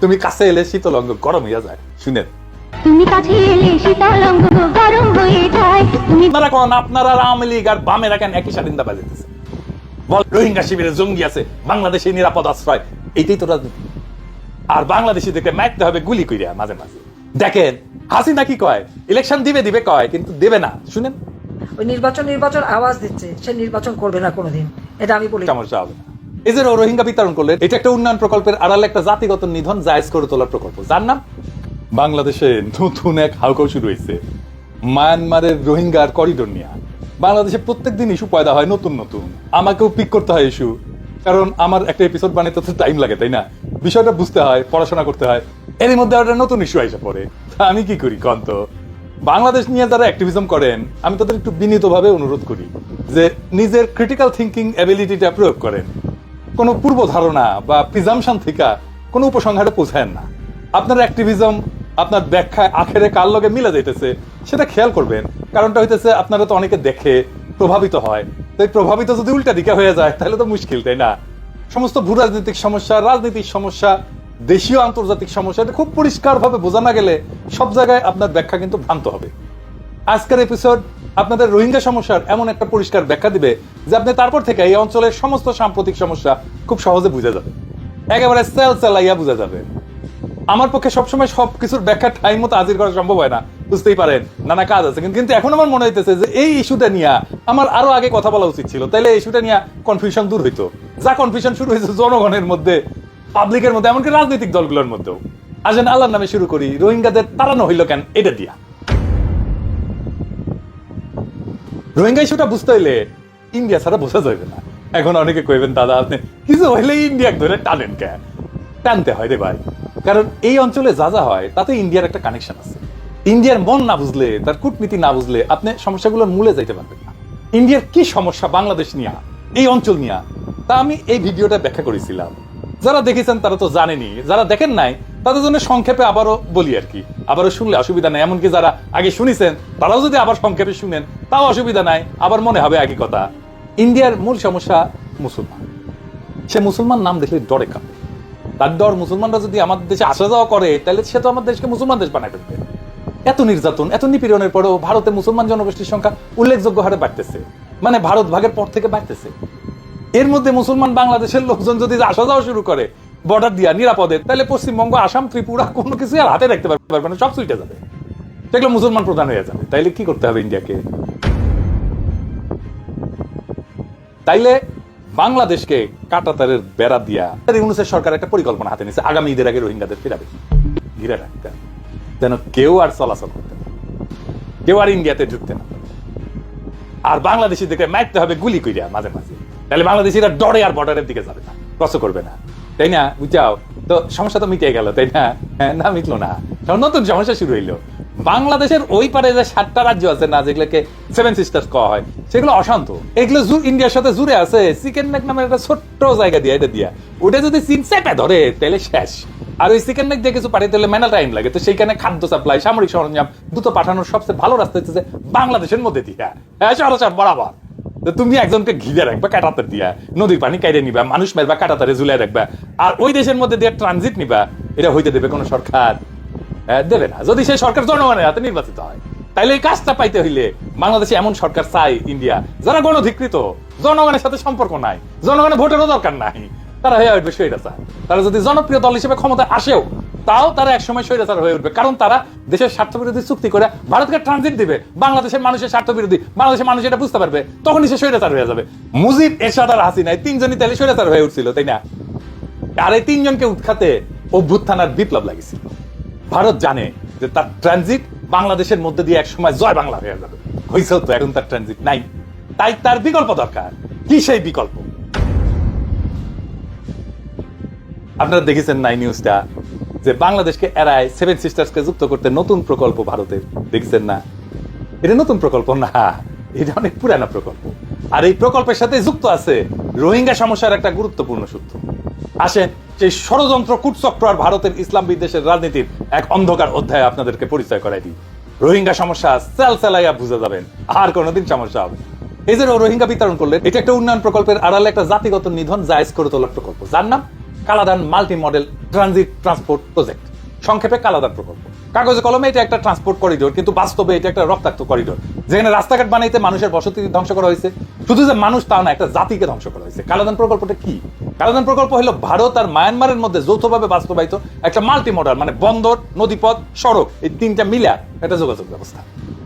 তুমি কাছে এলে শীতল অঙ্গ গরম হইয়া যায়। শুনেন, তুমি কাছে এলে শীতল অঙ্গ গরম হয়ে যায়। তুমি আপনারা কোন আপনারা আওয়ামী লীগ আর বামেরা কেন একই স্বাধীনতা বাজাইতেছে? বল, রোহিঙ্গা শিবিরে জঙ্গি আছে, বাংলাদেশে নিরাপদ আশ্রয়, এইটাই তো রাজনীতি। আর বাংলাদেশিদেরকে মারতে হবে গুলি কইরা মাঝে মাঝে। দেখেন হাসিনা কি কয়, ইলেকশন দিবে কয়, কিন্তু দেবে না। শুনেন, ওই নির্বাচন আওয়াজ দিচ্ছে, সে নির্বাচন করবে না কোনোদিন, এটা আমি বলি। সমস্যা হবে না। এই যে রোহিঙ্গা বিতরণ করলেন, এটা একটা উন্নয়ন প্রকল্পের আড়ালে একটা জাতিগত নিধন জায়েজ করে তোলার প্রকল্প, যার নাম বাংলাদেশে নতুন এক হাউকাউ শুরু হয়েছে মায়ানমারের রোহিঙ্গার করিডোর নিয়ে। বাংলাদেশে প্রত্যেক দিন ইস্যু পয়দা হয় নতুন নতুন, আমাকেও পিক করতে হয় ইস্যু, কারণ আমার একটা এপিসোড বানাতে তো টাইম লাগে, তাই না? বিষয়টা বুঝতে হয়, পড়াশোনা করতে হয়, এর মধ্যে একটা নতুন ইস্যু এসে পড়ে। আমি কি করি কন্ত? বাংলাদেশ নিয়ে যারা অ্যাক্টিভিজম করেন, আমি তাদের একটু বিনীতভাবে অনুরোধ করি যে নিজের ক্রিটিক্যাল থিঙ্কিং অ্যাবিলিটিটা প্রয়োগ করেন। কোনো পূর্ব ধারণা বা প্রিজামশন থেকে কোনো উপসংহারে পৌঁছায় না। আপনার অ্যাক্টিভিজম আপনার ব্যাখ্যায় আখেরে কার লগে মিলে যাইতেছে সেটা খেয়াল করবেন। কারণটা হইতেছে আপনারা তো অনেকে দেখে প্রভাবিত হয়, তাই প্রভাবিত যদি উল্টা দিকে হয়ে যায় তাহলে তো মুশকিল, তাই না? সমস্ত ভূ রাজনৈতিক সমস্যা, রাজনৈতিক সমস্যা, দেশীয় আন্তর্জাতিক সমস্যা, এটা খুব পরিষ্কারভাবে বোঝা না গেলে সব জায়গায় আপনার ব্যাখ্যা কিন্তু ভ্রান্ত হবে। আজকের এপিসোড আপনাদের রোহিঙ্গা সমস্যার এমন একটা পরিষ্কার ব্যাখ্যা দিবে যে আপনি তারপর থেকে এই অঞ্চলের সমস্ত সাম্প্রতিক সমস্যা খুব সহজে বুঝে যাবে, একেবারে সেল চালাইয়া বুঝে যাবে। আমার পক্ষে সবসময় সবকিছুর ব্যাখ্যা টাইম মতো হাজির করা সম্ভব হয় না, বুঝতেই পারেন, নানা কাজ আছে। কিন্তু এখন আমার মনে হইতেছে যে এই ইস্যুটা নিয়ে আমার আরো আগে কথা বলা উচিত ছিল, তাইলে এই ইস্যুটা নিয়ে কনফিউশন দূর হইতো। যা কনফিউশন শুরু হয়েছে জনগণের মধ্যে, পাবলিকের মধ্যে, এমনকি রাজনৈতিক দলগুলোর মধ্যেও। আসেন আল্লাহর নামে শুরু করি। রোহিঙ্গাদের তাড়ানো হইল কেন, এটা দিয়া। রোহিঙ্গা ইস্যুটা বুঝতে হইলে ইন্ডিয়া ছাড়া বোঝা যাবে না। এখন অনেকে কইবেন, দাদা আপনি কিছু হইলে ইন্ডিয়া ধরে টানেন কেন? টানতে হয় রে ভাই, কারণ এই অঞ্চলে যা যা হয় তাতে ইন্ডিয়ার একটা কানেকশন আছে। ইন্ডিয়ার মন না বুঝলে, তার কূটনীতি না বুঝলে আপনি সমস্যাগুলোর মূলে যাইতে পারবেন না। ইন্ডিয়ার কি সমস্যা বাংলাদেশ নিয়ে, এই অঞ্চল নিয়ে, তা আমি এই ভিডিওটা ব্যাখ্যা করেছিলাম। যারা দেখেছেন তারা তো জানেনি, যারা দেখেন নাই তাদের জন্য সংক্ষেপে আবারও বলি আর কি। আবারও শুনলে অসুবিধা নাই, এমনকি যারা আগে শুনেছেন তারাও যদি আবার সংক্ষেপে শুনেন তাও অসুবিধা নাই, আবার মনে হবে একই কথা। ইন্ডিয়ার মূল সমস্যা মুসলমান। সে মুসলমান নাম দেখলে ডরে কাঁপে। তার ডর, মুসলমানরা যদি আমাদের দেশে আসা যাওয়া করে তাহলে সে তো আমাদের দেশকে মুসলমান দেশ বানায় ফেলবে। এত নির্যাতন, এত নিপীড়নের পরেও ভারতে মুসলমান জনগোষ্ঠীর সংখ্যা উল্লেখযোগ্য হারে বাড়তেছে, মানে ভারত ভাগের পর থেকে বাড়তেছে। এর মধ্যে মুসলমান বাংলাদেশের লোকজন যদি আসা যাওয়া শুরু করে বর্ডার দিয়া নিরাপদে, তাহলে পশ্চিমবঙ্গ, আসাম, ত্রিপুরা কোনো কিছু আর হাতে রাখতে পারবে না, সব ছুটে যাবে, সেগুলো মুসলমান প্রধান হয়ে যাবে। তাইলে কি করতে হবে ইন্ডিয়াকে? তাইলে বাংলাদেশকে কাঁটাতারের বেড়া দিয়া ইউনূসের সরকার একটা পরিকল্পনা হাতে নিয়েছে, আগামী ঈদের আগে রোহিঙ্গাদের ফিরাবে, ঘিরে রাখতে, যেন কেউ আর চলাচল করতে না, কেউ আর ইন্ডিয়াতে ঢুকতে না। আর বাংলাদেশিদেরকে মারতে হবে গুলি কইরা মাঝে মাঝে, তাহলে বাংলাদেশিরা ডরে আর বর্ডারের দিকে যাবে না, ক্রস করবে না, তাই না? বুঝাও তো, সমস্যা তো মিটে গেল, তাই না? না, মিটলো না, নতুন সমস্যা শুরু হইলো। বাংলাদেশের ওই পারে যে 7টা রাজ্য আছে না, যেগুলোকে 7 সিস্টার্স কওয়া হয়, সেগুলো অশান্ত। এগুলো ইন্ডিয়ার সাথে জুড়ে আছে চিকেন নেক নামের একটা ছোট্ট জায়গা দিয়ে, এটা দিয়া ওটা যদি চীন চেপে ধরে তাহলে শেষ। আর ওই চিকেন নেক দিয়ে কিছু পাঠাইতে হলে মেনা টাইম লাগে, তো সেইখানে খাদ্য সাপ্লাই, সামরিক সরঞ্জাম দ্রুত পাঠানোর সবচেয়ে ভালো রাস্তা হচ্ছে যে বাংলাদেশের মধ্যে দিয়া, হ্যাঁ, সরাসরি বরাবর। তুমি একজনকে ঘিরে রাখবা কাটাতার দিয়া, নদীর পানি কাইরে নিবা, মানুষ মারবা, কাটাতারে ঝুলাই রাখবা, আর ওই দেশের মধ্যে দিয়ে ট্রানজিট নিবা। এটা হইতে দেবে কোন সরকার? দেবে না। যদি সেই সরকার জনগণের হাতে নির্বাচিত হয়, তাইলে এই কাজটা পাইতে হইলে বাংলাদেশে এমন সরকার চাই ইন্ডিয়া যারা গণধিকৃত, জনগণের সাথে সম্পর্ক নাই, জনগণের ভোটেরও দরকার নাই, তারা হয়ে উঠবে স্বৈরাচার। তারা যদি জনপ্রিয় দল হিসেবে ক্ষমতা আসেও, তাও তারা একসময় স্বৈরাচার হয়ে উঠবে, কারণ তারা দেশের স্বার্থ বিরোধী চুক্তি করে ভারতকে ট্রানজিট দিবে। বাংলাদেশের মানুষের স্বার্থ বিরোধী, বাংলাদেশের মানুষ এটা বুঝতে পারবে, তখনই সে স্বৈরাচার হয়ে যাবে। মুজিব, এরশাদ আর হাসিনা, এই 3জনই তাহলে স্বৈরাচার হয়ে উঠছিল, তাই না? আর এই 3জনকে উৎখাতে অভ্যুত্থানের বিপ্লব লাগিয়েছিল। ভারত জানে যে তার ট্রানজিট বাংলাদেশের মধ্যে দিয়ে একসময় জয় বাংলা হয়ে যাবে, হয়েছেও তো, এখন তার ট্রানজিট নাই, তাই তার বিকল্প দরকার। কি সেই বিকল্প? আপনারা দেখেছেন নাই নিউজটা, যে বাংলাদেশকে এরায় 7 সিস্টার্সকে যুক্ত করতে নতুন প্রকল্প ভারতের, দেখছেন না? এটা নতুন প্রকল্প না, এটা অনেক পুরানো প্রকল্প। আর এই প্রকল্পের সাথে যুক্ত আছে রোহিঙ্গা সমস্যার একটা গুরুত্বপূর্ণ সূত্র। আসেন সেই ষড়যন্ত্র, কূটচক্র আর ভারতের ইসলাম বিদ্বেষের রাজনীতির এক অন্ধকার অধ্যায় আপনাদেরকে পরিচয় করাই দিই। রোহিঙ্গা সমস্যা সেল চালাইয়া বুঝে যাবেন, আর কোনোদিন সমস্যা হবে। এই যে রোহিঙ্গা বিতরণ করলেন, এটা একটা উন্নয়ন প্রকল্পের আড়ালে একটা জাতিগত নিধন জায়েজ করে তোলার প্রকল্প, যার নাম Kaladan multi model transit transport project, সংক্ষেপে কালাদান প্রকল্প। কাগজে কলমে এটা একটা ট্রান্সপোর্ট করিডোর, কিন্তু বাস্তবে এটা একটা রক্তাক্ত করিডোর, যেখানে রাস্তাঘাট বানাইতে মানুষের বসতি ধ্বংস করা হয়েছে। শুধু যে মানুষ তা না, একটা জাতিকে ধ্বংস করা হয়েছে। কালাদান প্রকল্পটা কি? কালাদান প্রকল্প হলো ভারত আর মায়ানমারের মধ্যে যৌথভাবে বাস্তবায়িত একটা মাল্টি মডেল, মানে বন্দর, নদীপথ, সড়ক, এই তিনটা মিলা একটা যোগাযোগ ব্যবস্থা।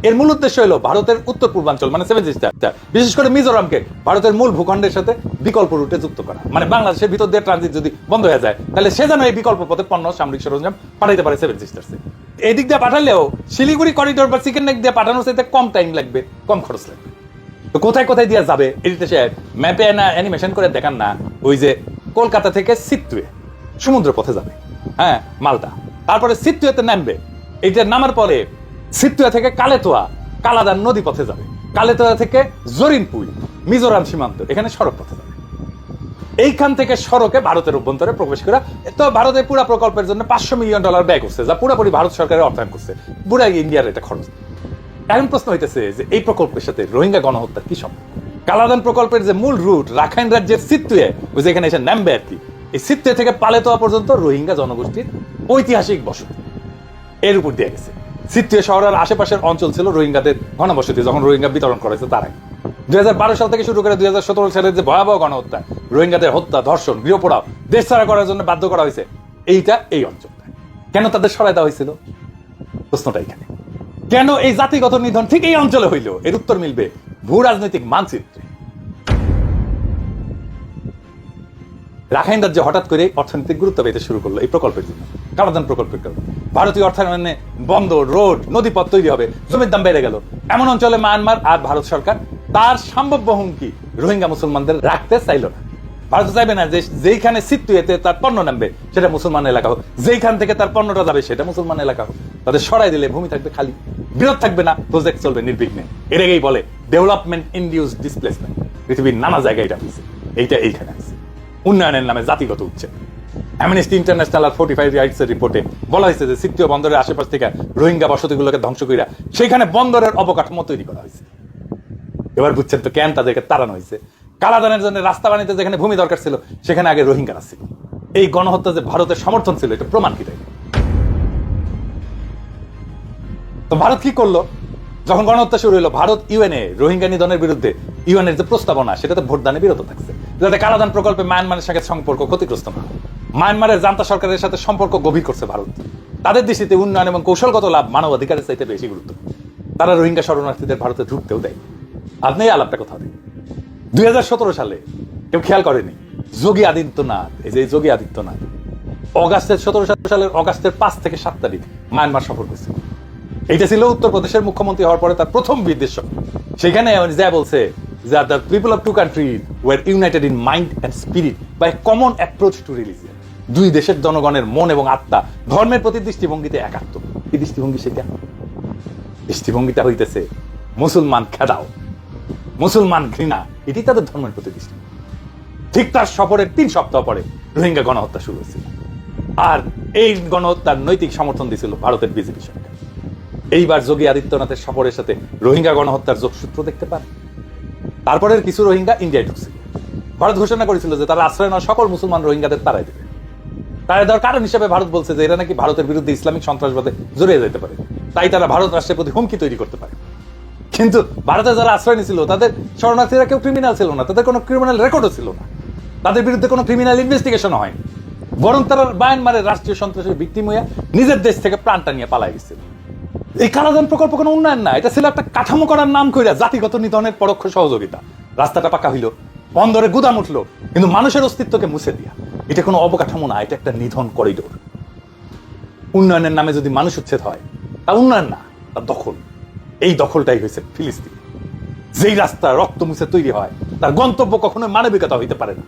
এর মূল উদ্দেশ্য হলো ভারতের উত্তর পূর্বাঞ্চল মানে সেভেন সিস্টার, বিশেষ করে মিজোরামকে ভারতের মূল ভূখণ্ডের সাথে বিকল্প রুটে যুক্ত করা। মানে বাংলাদেশের ভিতর দিয়ে ট্রানজিট যদি বন্ধ হয়ে যায়, তাহলে সে যেন এই বিকল্প পথে পণ্য, সামরিক সরঞ্জাম পাঠাইতে পারে সেভেন সিস্টার্সে। এই দিক দিয়ে পাঠালেও শিলিগুড়ি করিডোর বা চিকেন নেক দিয়ে পাঠানোর চাইতে কম টাইম লাগবে, কম খরচ লাগবে। তো কোথায় কোথায় দিয়ে যাবে এটিতে সে ম্যাপে না অ্যানিমেশন করে দেখান না। ওই যে কলকাতা থেকে সিত্তুয়ে সমুদ্র পথে যাবে, হ্যাঁ মালটা, তারপরে সিত্তুয়েতে নামবে। এইটা নামার পরে সিত্তুয়া থেকে কালেতোয়া কালাদান নদী পথে যাবে, কালেতোয়া থেকে জরিনপুর মিজোরাম সীমান্ত এখানে সড়ক পথে যাবে। এইখান থেকে সড়কে ভারতের অভ্যন্তরে প্রবেশ করা। তো ভারতের পুরো প্রকল্পের জন্য $500 মিলিয়ন ব্যয় করছে, যা পুরোপুরি ভারত সরকারের অর্থায়ন করছে, পুরা ইন্ডিয়ার এটা খরচ। এখন প্রশ্ন হইতেছে যে এই প্রকল্পের সাথে রোহিঙ্গা গণহত্যার কি সম্পর্ক? কালাদান প্রকল্পের যে মূল রুট রাখাইন রাজ্যের সিত্তুয়ে, ওই যে এখানে এসে নামবে আর কি, এই সিত্তুয়ে থেকে পালেতোয়া পর্যন্ত রোহিঙ্গা জনগোষ্ঠীর ঐতিহাসিক বসতি এর উপর দিয়ে গেছে। সিত্তুয়ে শহরের আশেপাশের অঞ্চল ছিল রোহিঙ্গাদের ঘনবসতি যখন রোহিঙ্গা বিতরণ করেছে তার আগে। 2012 সাল থেকে শুরু করে 2017 সালের যে ভয়াবহ গণহত্যা, রোহিঙ্গাদের হত্যা, ধর্ষণ, গৃহপোড়াও, দেশ ছাড়া করার জন্য বাধ্য করা হয়েছে, এইটা এই অঞ্চলটা। কেন তাদের সরাই দেওয়া হয়েছিল? প্রশ্নটা এখানে। কেন এই জাতিগত নিধন ঠিক এই অঞ্চলে হইল? এর উত্তর মিলবে ভূ রাজনৈতিক মানচিত্রে। রাখাইন রাজ্যে হঠাৎ করে অর্থনৈতিক গুরুত্ব পেতে শুরু করলো এই প্রকল্পের জন্য, কালাদান প্রকল্পের কারণে। ভারতীয় অর্থায়নে বন্দর, রোড, নদীপথ তৈরি হবে, জমির দাম বেড়ে গেল। এমন অঞ্চলে মায়ানমার আর ভারত সরকার তার সম্ভাব্য হুমকি রোহিঙ্গা মুসলমানদের রাখতে চাইল না। ভারত চাইবে না যে যেইখানে সিত্তুয়েতে তার পণ্য নামবে সেটা মুসলমান এলাকা হোক, যেইখান থেকে তার পণ্যটা যাবে সেটা মুসলমান এলাকা হোক। তাদের সরাই দিলে ভূমি থাকবে খালি, বিরোধ থাকবে না, প্রজেক্ট চলবে নির্বিঘ্নে। এর আগেই বলে ডেভেলপমেন্ট ইনডিউস ডিসপ্লেসমেন্ট। পৃথিবীর নানা জায়গায় এটা হয়েছে, এইটা এইখানে আছে। উন্নয়নের নামে জাতিগত উচ্ছেদ। অ্যামনেস্টি ইন্টারন্যাশনাল আর 45 রাইটস এর রিপোর্টে বলা হয়েছে যে সিত্তুয়ে বন্দরের আশেপাশ থেকে রোহিঙ্গা বসতিগুলোকে ধ্বংস কইরা সেখানে বন্দরের অবকাঠামো তৈরি করা হয়েছে। এবার বুঝছেন তো কেন তাদেরকে তাড়ানো হয়েছে। কালাদানের জন্য রাস্তা বানাইতে যেখানে ভূমি দরকার ছিল সেখানে আগে রোহিঙ্গারা ছিল। এই গণহত্যা যে ভারতের সমর্থন ছিল এটা প্রমাণ কি তাই? তো ভারত কি করলো? যখন গণহত্যা শুরু হলো, ভারত ইউএনএ রোহিঙ্গা নিধনের বিরুদ্ধে ইউএনএর যে প্রস্তাবনা সেটাতে ভোটদানে বিরত থাকছে, যাতে কালাদান প্রকল্পে মায়ানমারের সাথে সম্পর্ক ক্ষতিগ্রস্ত না হয়। মায়ানমারের জান্তা সরকারের সাথে সম্পর্ক গভীর করছে ভারত। তাদের দৃষ্টিতে উন্নয়ন এবং কৌশলগত লাভ মানবাধিকারের চাইতে বেশি গুরুত্ব। তারা রোহিঙ্গা শরণার্থীদের ভারতে ঢুকতেও দেয়। আপনি এই আলাপটা কোথাও দেন? 2017 সালে কেউ খেয়াল করেনি যোগী আদিত্যনাথ, এই যে যোগী আদিত্যনাথ অগাস্টের 17 সালের অগাস্টের 5 থেকে 7 তারিখ মায়ানমার সফর করেছে। এইটা ছিল উত্তরপ্রদেশের মুখ্যমন্ত্রী হওয়ার পরে তার প্রথম বিদেশ সফর। সেখানে যা বলছে যে the people of two countries were united in mind and spirit by a common approach to religion. দুই দেশের জনগণের মন এবং আত্মা ধর্মের প্রতি দৃষ্টিভঙ্গিতে একাত্ম। কি দৃষ্টিভঙ্গি সেটা? দৃষ্টিভঙ্গিটা হইতেছে মুসলমান খেদাও, মুসলমান ঘৃণা, এটি তাদের ধর্মের প্রতি দৃষ্টি। ঠিক তার সফরের 3 সপ্তাহ পরে রোহিঙ্গা গণহত্যা শুরু হয়েছিল। আর এই গণহত্যার নৈতিক সমর্থন দিয়েছিল ভারতের বিজেপি সরকার। এইবার যোগী আদিত্যনাথের সফরের সাথে রোহিঙ্গা গণহত্যার যোগসূত্র দেখতে পান। তারপরের কিছু রোহিঙ্গা ইন্ডিয়ায় ঢুকছিল। ভারত ঘোষণা করেছিল যে তারা আশ্রয় নেওয়া সকল মুসলমান রোহিঙ্গাদের তাড়াই দেবে। তাড়াই দেওয়ার কারণ হিসেবে ভারত বলছে যে এরা নাকি ভারতের বিরুদ্ধে ইসলামিক সন্ত্রাসবাদে জড়িয়ে যেতে পারে, তাই তারা ভারত রাষ্ট্রের প্রতি হুমকি তৈরি করতে পারে। কিন্তু ভারতে যারা আশ্রয় নিয়েছিল তাদের শরণার্থীরা কেউ ক্রিমিনাল ছিল না, তাদের কোনো ক্রিমিনাল রেকর্ডও ছিল না, তাদের বিরুদ্ধে কোনো ক্রিমিনাল ইনভেস্টিগেশন হয়নি। বরং তারা মায়ানমারের রাষ্ট্রীয় সন্ত্রাসের ভিকটিম হয়ে নিজের দেশ থেকে প্রাণটা নিয়ে পালাই গেছিল। এই কালাদান প্রকল্প কোনো উন্নয়ন না, এটা ছিল একটা কাঠামো করার নাম কইরা জাতিগত নিধনের পরোক্ষ সহযোগিতা। রাস্তাটা পাকা হইল, বন্দরে গুদাম উঠলো, কিন্তু মানুষের অস্তিত্বকে মুছে দিয়া। এটা কোনো অবকাঠামো না, এটা একটা নিধন করিডোর। উন্নয়নের নামে যদি মানুষ উচ্ছেদ হয় তা উন্নয়ন না, তা দখল। এই দখলটাই হয়েছে ফিলিস্তিন। যেই রাস্তা রক্ত মুছে তৈরি হয় তার গন্তব্য কখনো মানবিকতা হইতে পারে না।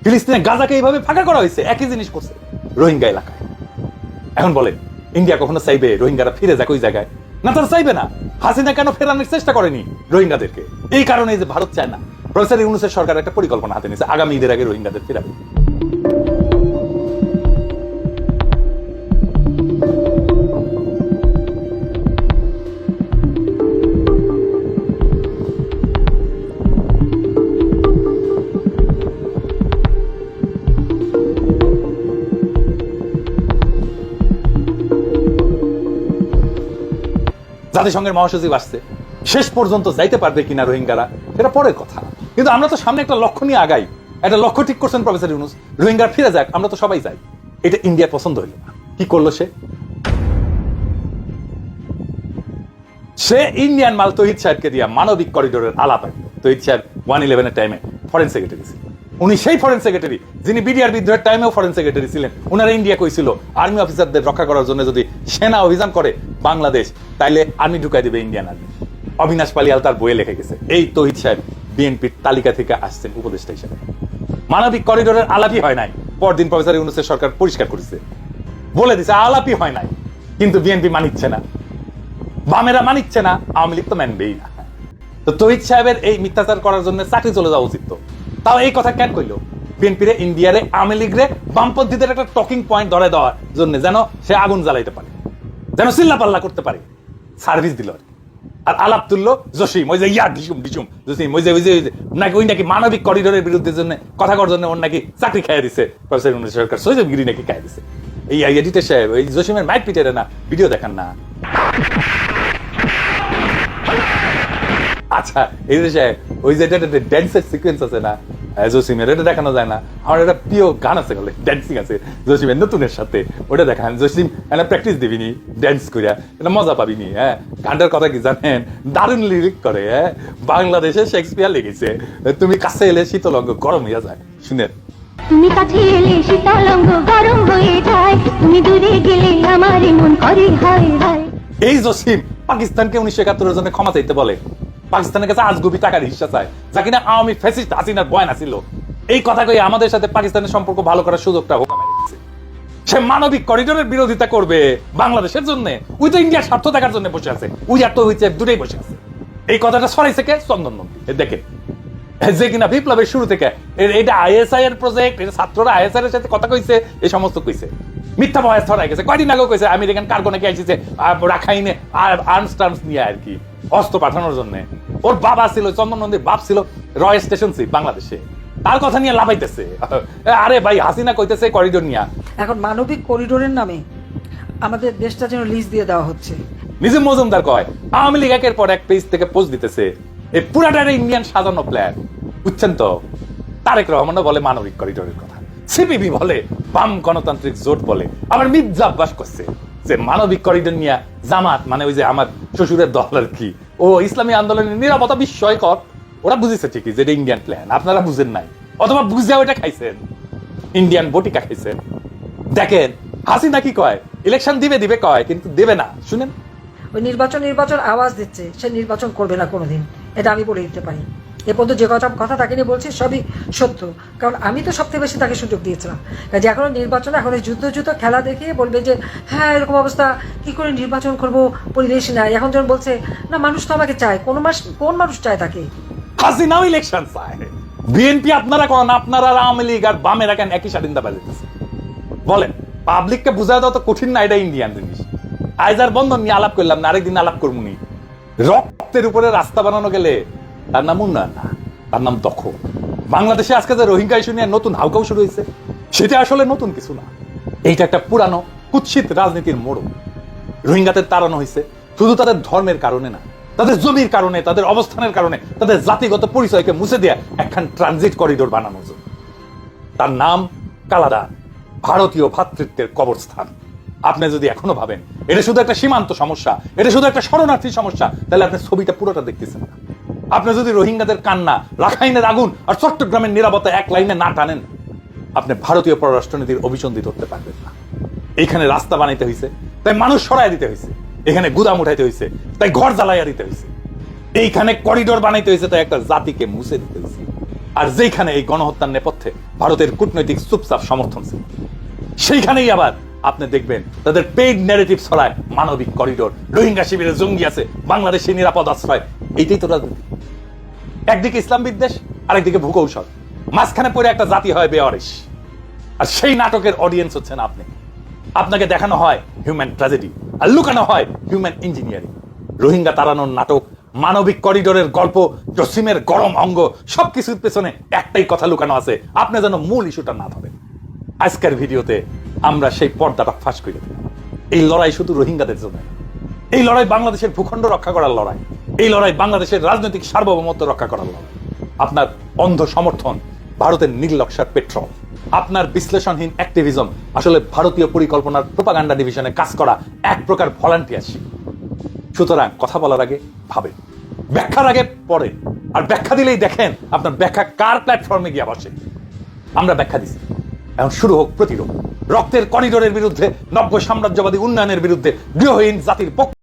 ফিলিস্তিনে গাজাকে এইভাবে ফাঁকা করা হয়েছে, একই জিনিস করছে রোহিঙ্গা এলাকায়। এখন বলেন ইন্ডিয়া কখনো চাইবে রোহিঙ্গারা ফিরে যাক ওই জায়গায়? না, তারা চাইবে না। হাসিনা কেন ফেরানোর চেষ্টা করেনি রোহিঙ্গাদেরকে? এই কারণে যে ভারত চায় না। প্রফেসর ইউনূসের সরকার একটা পরিকল্পনা হাতে নিয়েছে, আগামী ঈদের আগে রোহিঙ্গাদের ফেরাবে। জাতিসংঘের মহাসচিব আসছে, শেষ পর্যন্ত যাইতে পারবে কিনা রোহিঙ্গারা এটা পরের কথা। কিন্তু আমরা তো সামনে একটা লক্ষ্য নিয়ে আগাই, একটা লক্ষ্য ঠিক করছেন প্রফেসর ইউনূস, রোহিঙ্গার ফিরে যাক, আমরা তো সবাই চাই। এটা ইন্ডিয়ার পছন্দ হইল না। কি করলো সে ইন্ডিয়ান মাল তহিদ সাহেবকে দিয়া মানবিক করিডোরের আলাপ আনলো। তহিদ সাহেব 111 টাইমে ফরেন সেক্রেটারি ছিলেন। উনি সেই ফরেন সেক্রেটারি যিনি বিডিআর বিদ্রোহের টাইমেও ফরেন সেক্রেটারি ছিলেন। উনারা ইন্ডিয়া কইছিল আর্মি অফিসারদের রক্ষা করার জন্য যদি সেনা অভিযান করে বাংলাদেশ, তাইলে আর্মি ঢুকাই দিবে ইন্ডিয়ান আর্মি। অবিনাশ পালিয়াল তার বইয়ে লিখে গেছে। এই তহিদ সাহেব বিএনপির তালিকা থেকে আসছেন উপদেষ্টা হিসেবে। মানবিক করিডোরের আলাপই হয় নাই। পরদিন প্রফেসর ইউনূসের সরকার পরিষ্কার করেছে, বলে দিছে আলাপই হয় নাই। কিন্তু বিএনপি মানিচ্ছে না, বামেরা মানিচ্ছে না, আওয়ামী লীগ তো মানবেই না। তো তহিদ সাহেবের এই মিথ্যাচার করার জন্য চাকরি চলে যাওয়া উচিত। তো তাও এই কথা কেন কইলো? বিএনপিরে ইন্ডিয়ারে আওয়ামী লীগরে বামপন্থীদের একটা টকিং পয়েন্ট ধরে দেওয়ার জন্য, যেন সে আগুন জ্বালাইতে পারে, যেন চিল্লাপাল্লা করতে পারে, সার্ভিস দিল আর কি। আর আলাপ তুললো জসিম, ওই যে জসিম ওই যে নাকি ওই নাকি মানবিক করিডোরের বিরুদ্ধে জন্য কথা করার জন্য ওর নাকি চাকরি খাইয়ে দিছে প্রফেসর ইউনূস সরকার, সৈয়দগিরি নাকি খাইয়ে দিছে। এই এডিটর সাহেব ওই জসিমের মাইক পিটেরে না ভিডিও দেখান না। আচ্ছা এই যে ওই যে ড্যান্সের সিকোয়েন্স আছে না জসিমের, এটা দেখানো যায় না? আমার একটা প্রিয় গান আছে, বলে ড্যান্সিং আছে জসিমের নতুনের সাথে, ওটা দেখান। জসিম একটা প্র্যাকটিস দিবিনি, ড্যান্স করিয়া এটা মজা পাবিনি। হ্যাঁ, গানটার কথা কি জানেন? দারুণ লিরিক করে। হ্যাঁ, বাংলাদেশে শেক্সপিয়ার লিখেছে, তুমি কাছে এলে শীতল অঙ্গ গরম হইয়া যায়। শুনেন, তুমি কাছে এলে শীতল অঙ্গ গরম হয়ে যায়, তুমি দূরে গেলে আমার মন করে হায় হায়। এই জসিম পাকিস্তানকে 1971 জন্য ক্ষমা চাইতে বলে, পাকিস্তানের কাছে আজগুবি টাকার হিস্সা চায়, যা কিনা আওয়ামী ফ্যাসিস্ট হাসিনার বয়ান ছিল। এই কথা কই আমাদের সাথে পাকিস্তানের সম্পর্ক ভালো করার সুযোগটা হোক। সে মানবিক করিডোরের বিরোধিতা করবে বাংলাদেশের জন্য, ওই তো ইন্ডিয়ার স্বার্থ দেখার জন্য বসে আছে। ওই আর তো হইছে দুটোই বসে আছে। এই কথাটা ছড়াইছে কে? চন্দন নন্দী। দেখেন, যে কিনা বিপ্লবের শুরু থেকে এটা আইএসআই এর প্রজেক্ট, এটা ছাত্ররা আইএসআই এর সাথে কথা কইছে, এই সমস্ত কইছে। মিথ্যা বয়স ছড়াই গেছে। কয়দিন আগেও কইছে আমেরিকান কার্গো নাকি আসছে রাখাইনে আর্মস টার্মস নিয়ে আর কি, অস্ত্র পাঠানোর জন্য। ওর বাবা ছিল, চন্দন নন্দীর বাপ ছিল রয় স্টেশন চিফ বাংলাদেশে, তার কথা নিয়ে লাফাইতেছে। আরে ভাই, হাসিনা কইতেছে করিডোর নিয়ে। এখন মানবিক করিডোরের নামে আমাদের দেশটা যেন লিজ দিয়ে দেওয়া হচ্ছে। নিজে মজুমদার কয় আওয়ামী লীগ একের পর এক পেজ থেকে পোস্ট দিতেছে, এই পুরাটা ইন্ডিয়ান সাজানো প্ল্যান, বুঝছেন তো? তারেক রহমানও বলে মানবিক করিডোরের কথা, সিপিবি বলে, বাম গণতান্ত্রিক জোট বলে, আবার মির্জা আব্বাস করছে যে মানবিক করিডোর নিয়ে জামাত মানে ওই যে আমার শ্বশুরের দল আর কি, ও ইসলামী আন্দোলনের নিরাপত্তা বিস্ময়কর। ওরা বুঝেছে ঠিকই যে এটা ইন্ডিয়ান প্ল্যান, আপনারা বুঝেন নাই, অথবা বুঝে ওইটা খাইছেন, ইন্ডিয়ান বটিকা খাইছেন। দেখেন হাসিনা কি কয়, ইলেকশন দিবে কয়, কিন্তু দেবে না। শুনেন, ওই নির্বাচন আওয়াজ দিচ্ছে, সে নির্বাচন করবে না কোনোদিন, এটা আমি বলে দিতে পারি। এ পর্যন্ত যে কথা তাকে নিয়ে বলছি সবই সত্য, কারণ আমি তো সবথেকে বেশি তাকে সুযোগ দিয়েছিলাম। যে এখন নির্বাচনে এখন যুদ্ধ খেলা দেখিয়ে বলবে যে হ্যাঁ এরকম অবস্থা, কি করে নির্বাচন করব, পরিবেশ নাই। এখন যখন বলছে না মানুষ তো আমাকে চায়, কোন মানুষ চায় তাকে? হাসিনাও ইলেকশন চায়। বিএনপি আপনারা কোন, আপনারা আওয়ামী লীগ আর বামেরা কেন একই স্বাধীনতা বাজাইতেছে? বলেন, পাবলিককে বুঝায় দেওয়া তো কঠিন না, এটা ইন্ডিয়ান জিনিস। আজ আর বন্ধন নিয়ে আলাপ করলাম না, আরেকদিন আলাপ করবো নি। রক্তের উপরে রাস্তা বানানো গেলে তার নাম উন্নয়ন না, তার নাম দখল। বাংলাদেশে আজকে যে রোহিঙ্গা ইস্যু নিয়ে নতুন হাউকাউ শুরু হয়েছে, সেটা আসলে নতুন কিছু না। এইটা একটা পুরানো কুৎসিত রাজনীতির মোড়। রোহিঙ্গাদের তাড়ানো হয়েছে শুধু তাদের ধর্মের কারণে না, তাদের জমির কারণে, তাদের অবস্থানের কারণে, তাদের জাতিগত পরিচয়কে মুছে দেয়া একখান ট্রানজিট করিডোর বানানোর জন্য। তার নাম কালাদা, ভারতীয় ভ্রাতৃত্বের কবরস্থান। আপনি যদি এখনো ভাবেন এটা শুধু একটা সীমান্ত সমস্যা, এটা শুধু একটা শরণার্থী সমস্যা, তাহলে আপনি ছবিটা পুরোটা দেখতেছেন না। আপনি যদি রোহিঙ্গাদের কান্না, রাখাইনের আগুন আর চট্টগ্রামের নিরাপত্তা এক লাইনে না টানেন, আপনি ভারতীয় পররাষ্ট্রনীতির অভিসন্ধি ধরতে পারবেন না। এইখানে রাস্তা বানাইতে হয়েছে, তাই মানুষ সরাই দিতে হয়েছে। এখানে গুদাম উঠাইতে হয়েছে, তাই ঘর জ্বালাইয়া দিতে হয়েছে। এইখানে করিডোর বানাইতে হয়েছে, তাই একটা জাতিকে মুছে দিতে হয়েছে। আর যেখানে এই গণহত্যার নেপথ্যে ভারতের কূটনৈতিক চুপচাপ সমর্থন ছিল, সেইখানেই আবার আপনি দেখবেন তাদের পেইড ন্যারেটিভ ছড়ায় মানবিক করিডোর, রোহিঙ্গা শিবিরে জঙ্গি আছে, বাংলাদেশে নিরাপদ আশ্রয়। এইটাই তো রাজনীতি। একদিকে ইসলাম বিদ্বেষ, আরেকদিকে ভূকৌশল, মাঝখানে পড়ে একটা জাতি হয় বেওয়ারিশ। আর সেই নাটকের অডিয়েন্স হচ্ছেন আপনি। আপনাকে দেখানো হয় হিউম্যান ট্র্যাজেডি, আর লুকানো হয় হিউম্যান ইঞ্জিনিয়ারিং। রোহিঙ্গা তাড়ানোর নাটক, মানবিক করিডোরের গল্প, জসিমের গরম অঙ্গ, সবকিছুর পেছনে একটাই কথা লুকানো আছে, আপনি যেন মূল ইস্যুটা না ধরেন। আজকের ভিডিওতে আমরা সেই পর্দাটা ফাঁস করে দিলাম। এই লড়াই শুধু রোহিঙ্গাদের জন্য, এই লড়াই বাংলাদেশের ভূখণ্ড রক্ষা করার লড়াই, এই লড়াই বাংলাদেশের রাজনৈতিক সার্বভৌমত্ব রক্ষা করার লড়াই। আপনার অন্ধ সমর্থন ভারতের নির্লক্ষার পেট্রোল, আপনার বিশ্লেষণহীন অ্যাক্টিভিজম আসলে ভারতীয় পরিকল্পনার প্রোপাগান্ডা ডিভিশনে কাজ করা এক প্রকার ভলান্টিয়ারশিপ। সুতরাং কথা বলার আগে ভাবেন, ব্যাখ্যার আগে পড়েন, আর ব্যাখ্যা দিলেই দেখেন আপনার ব্যাখ্যা কার প্ল্যাটফর্মে গিয়ে বসে। আমরা ব্যাখ্যা দিচ্ছি, এখন শুরু হোক প্রতিরোধ। রক্তের করিডোরের বিরুদ্ধে, নব্য সাম্রাজ্যবাদী উন্নয়নের বিরুদ্ধে, গৃহহীন জাতির পক্ষ